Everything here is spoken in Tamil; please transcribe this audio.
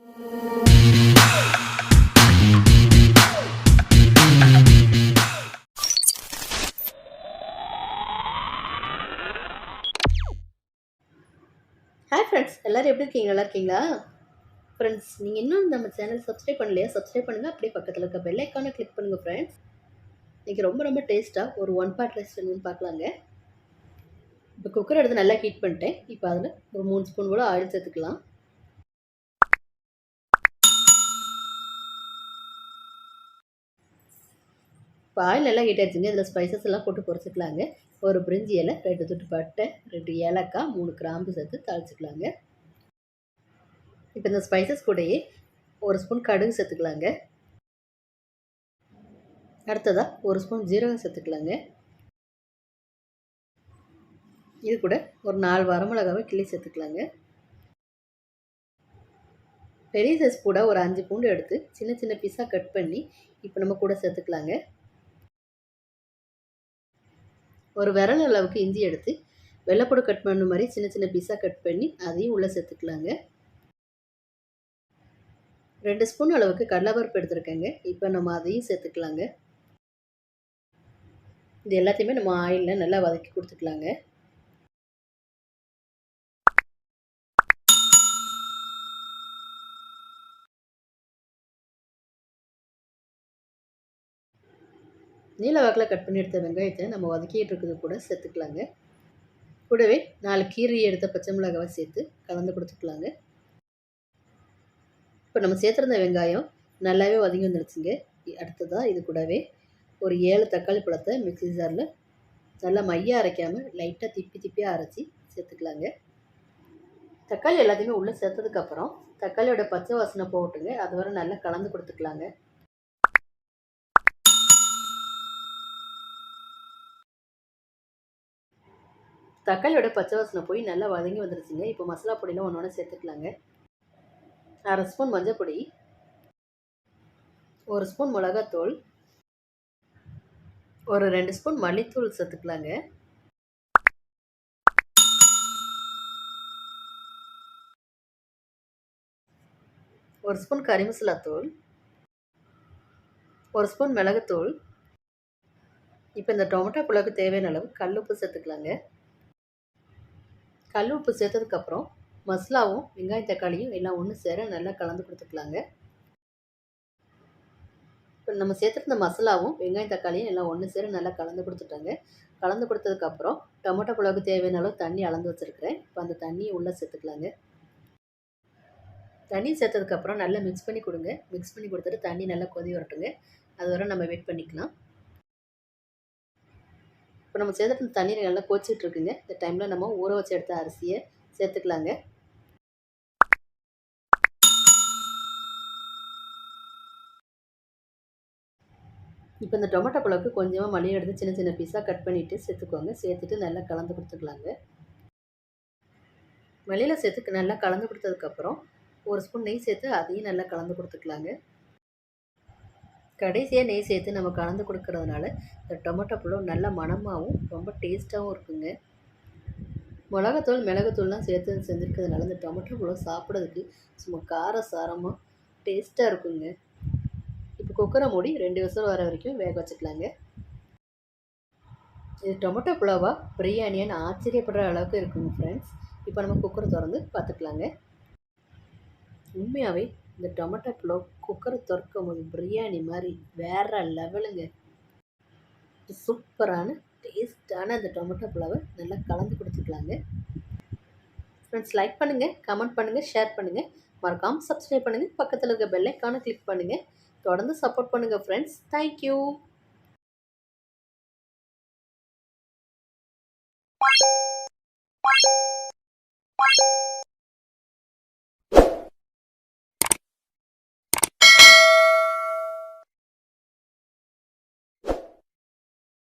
ஹாய் ஃப்ரெண்ட்ஸ், எல்லோரும் எப்படி இருக்கீங்க? நல்லா இருக்கீங்களா? ஃப்ரெண்ட்ஸ், நீங்கள் இன்னும் நம்ம சேனல் சப்ஸ்கிரைப் பண்ணலையா? சப்ஸ்கிரைப் பண்ணுங்கள். அப்படியே பக்கத்தில் இருக்க பெல் ஐக்கானை கிளிக் பண்ணுங்கள் ஃப்ரெண்ட்ஸ். இன்றைக்கி ரொம்ப ரொம்ப டேஸ்ட்டாக ஒரு 1 பாட் ரைஸ் செஞ்சுன்னு பார்க்கலாங்க. இப்போ குக்கர் எடுத்து நல்லா ஹீட் பண்ணிட்டேன். இப்போ அதில் ஒரு 3 ஸ்பூன் போல் ஆயில் சேர்த்துக்கலாம். இப்போ ஆயில் நல்லா ஹீட் ஆகிடுச்சுங்க. இதில் ஸ்பைசஸ் எல்லாம் போட்டு பொரிச்சிக்கலாங்க. ஒரு பிரிஞ்சி இலை, 2 துட்டு பட்டை, 2 ஏலக்காய், 3 கிராம்பு சேர்த்து தாளிச்சிக்கலாங்க. இப்போ இந்த ஸ்பைசஸ் கூடயே 1 ஸ்பூன் கடுகு சேர்த்துக்கலாங்க. அடுத்ததாக 1 ஸ்பூன் ஜீரகம் சேர்த்துக்கலாங்க. இது கூட ஒரு 4 வரமிளகாவை கிள்ளி சேர்த்துக்கலாங்க. பெரிய சைஸ் கூட ஒரு 5 பூண்டு எடுத்து சின்ன சின்ன பீஸாக கட் பண்ணி இப்போ நம்ம கூட சேர்த்துக்கலாங்க. ஒரு விரல் அளவுக்கு இஞ்சி எடுத்து வெள்ளைப்பூடு கட் பண்ண மாதிரி சின்ன சின்ன பீஸாக கட் பண்ணி அதையும் உள்ளே சேர்த்துக்கலாங்க. 2 ஸ்பூன் அளவுக்கு கடலைப்பருப்பு எடுத்துருக்கேங்க. இப்போ நம்ம அதையும் சேர்த்துக்கலாங்க. இது எல்லாத்தையுமே நம்ம ஆயிலில் நல்லா வதக்கி கொடுத்துக்கலாங்க. நீல வாக்கில் கட் பண்ணி எடுத்த வெங்காயத்தை நம்ம வதக்கிட்டு இருக்கிறது கூட சேர்த்துக்கலாங்க. கூடவே 4 கீரை எடுத்த பச்சை மிளகாவை சேர்த்து கலந்து கொடுத்துக்கலாங்க. இப்போ நம்ம சேர்த்துருந்த வெங்காயம் நல்லாவே வதங்கி வந்துடுச்சுங்க. அடுத்ததாக இது கூடவே ஒரு 7 தக்காளி பழத்தை மிக்ஸி ஜாரில் நல்லா மையாக அரைக்காமல் லைட்டாக திப்பியாக அரைச்சி சேர்த்துக்கலாங்க. தக்காளி எல்லாத்தையுமே உள்ளே சேர்த்ததுக்கப்புறம் தக்காளியோட பச்சை வாசனை போட்டுங்க. அது வரை நல்லா கலந்து கொடுத்துக்கலாங்க. தக்காளியோட பச்சை வாசனை போய் நல்லா வதங்கி வந்துருச்சுங்க. இப்போ மசாலா பொடியெலாம் ஒன்று ஒன்று சேர்த்துக்கலாங்க. 1/2 ஸ்பூன் மஞ்சள் பொடி, 1 ஸ்பூன் மிளகாத்தூள், ஒரு 2 ஸ்பூன் மல்லித்தூள் சேர்த்துக்கலாங்க. ஒரு ஸ்பூன் கறி மசாலா தூள், 1 ஸ்பூன் மிளகுத்தூள். இப்போ இந்த டொமேட்டோ புலாவுக்கு தேவையான அளவு கல் உப்பு சேர்த்துக்கலாங்க. கல் உப்பு சேர்த்ததுக்கப்புறம் மசாலாவும் வெங்காயம் தக்காளியும் எல்லாம் ஒன்று சேர நல்லா கலந்து கொடுத்துக்கலாங்க. இப்போ நம்ம சேர்த்துருந்த மசாலாவும் வெங்காயம் தக்காளியும் எல்லாம் ஒன்று சேர நல்லா கலந்து கொடுத்துட்டாங்க. கலந்து கொடுத்ததுக்கப்புறம் டொமேட்டோ புலாவுக்கு தேவையான அளவு தண்ணி அளந்து வச்சுருக்கிறேன். இப்போ அந்த தண்ணியை உள்ளே சேர்த்துக்கலாங்க. தண்ணி சேர்த்ததுக்கப்புறம் நல்லா மிக்ஸ் பண்ணி கொடுங்க. மிக்ஸ் பண்ணி கொடுத்துட்டு தண்ணி நல்லா கொதி வரட்டுங்க. அது வரை நம்ம வெயிட் பண்ணிக்கலாம். இப்போ நம்ம சேர்த்துட்டு தண்ணி நல்லா கொதிச்சிட்டு இருக்குங்க. இந்த டைமில் நம்ம ஊற வச்சு எடுத்த அரிசியை சேர்த்துக்கலாங்க. இப்போ இந்த டொமேட்டோ புலாவுக்கு கொஞ்சமாக மல்லி எடுத்து சின்ன சின்ன பீஸாக கட் பண்ணிவிட்டு சேர்த்துக்கோங்க. சேர்த்துட்டு நல்லா கலந்து கொடுத்துக்கலாங்க. மல்லியில் சேர்த்து நல்லா கலந்து கொடுத்ததுக்கப்புறம் 1 ஸ்பூன் நெய் சேர்த்து அதையும் நல்லா கலந்து கொடுத்துக்கலாங்க. கடைசியாக நெய் சேர்த்து நம்ம கலந்து கொடுக்கறதுனால இந்த டொமேட்டோ புலாவ் நல்ல மணமாகவும் ரொம்ப டேஸ்ட்டாகவும் இருக்குங்க. மிளகாத்தூள் மிளகுத்தூள்லாம் சேர்த்து செஞ்சுருக்கிறதுனால இந்த டொமேட்டோ புலாவ் சாப்பிட்றதுக்கு சும்மா கார சாரமாக டேஸ்ட்டாக இருக்குங்க. இப்போ குக்கரை மூடி 2 விசில் வர வரைக்கும் வேக வச்சுக்கலாங்க. இது டொமேட்டோ புலாவா பிரியாணியான்னு ஆச்சரியப்படுற அளவுக்கு இருக்குங்க ஃப்ரெண்ட்ஸ். இப்போ நம்ம குக்கரை திறந்து பார்த்துக்கலாங்க. உண்மையாகவே இந்த டொமேட்டோ புலாவ் குக்கரை திறக்கும் போது பிரியாணி மாதிரி வேறு லெவலுங்க. சூப்பரான டேஸ்ட்டான அந்த டொமேட்டோ புலாவை நல்லா கலந்து கொடுத்துக்கலாங்க. ஃப்ரெண்ட்ஸ், லைக் பண்ணுங்கள், கமெண்ட் பண்ணுங்கள், ஷேர் பண்ணுங்கள், மறக்காமல் சப்ஸ்கிரைப் பண்ணுங்கள், பக்கத்தில் இருக்க பெல் ஐக்கானை கிளிக் பண்ணுங்கள். தொடர்ந்து சப்போர்ட் பண்ணுங்கள் ஃப்ரெண்ட்ஸ். தேங்க்யூ.